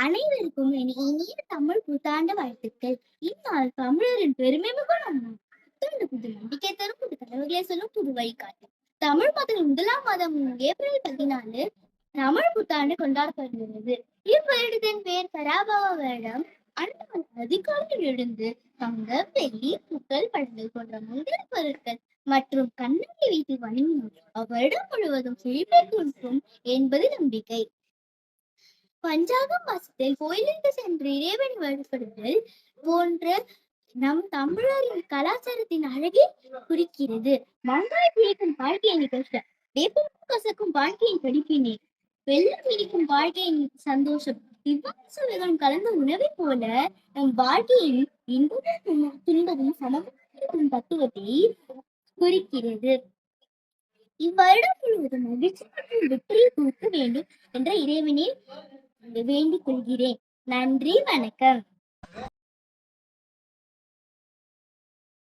அனைவருக்கும் என் இனிய தமிழ் புத்தாண்டு வாழ்த்துக்கள். இந்நாள் தமிழரின் பெருமை மிகு நன்னாள். புத்தாண்டு புது நம்பிக்கை தரும், புது கனவுகளை சொல்லும், புது வழிகாட்டும். தமிழ் மாதத்தின் முதலாம் மாதம் ஏப்ரல் 14 தமிழ் புத்தாண்டு கொண்டாடப்படுகிறது. இவ்வருடத்தின் பெயர் பராபவ வருடம். அன்று அதிகாலையில் எழுந்து தங்க, வெள்ளி, புத்தல், பழங்கள் போன்ற மங்கள பொருட்கள் மற்றும் கண்ணாடி வைத்து வணங்கினோம் அவ்வருடம் முழுவதும் செழிப்பை கொடுக்கும் என்பது நம்பிக்கை. பஞ்சாங்கம் மாசத்தில் கோயிலுக்கு சென்று இறைவனை வழிபடுதல் போன்ற நம் தமிழரின் கலாச்சாரத்தின் அழகை குறிக்கிறது. மங்காய் பிடிக்கும் வாழ்க்கையின் கஷ்டம், வேப்பம் கசக்கும் வாழ்க்கையின் படிப்பினை, வெள்ளம் பிடிக்கும் வாழ்க்கையின் சந்தோஷம், இவ்வாறு கலந்த உணவை போல நம் வாழ்க்கையின் இன்பமும் துன்பமும் சமமான தத்துவத்தை குறிக்கிறது. இவ்வருடம் முழுவதும் மகிழ்ச்சி மற்றும் வெற்றியை கொடுக்க வேண்டும் என்ற இறைவனை வேண்டிக் கொள்கிறேன். நன்றி, வணக்கம்.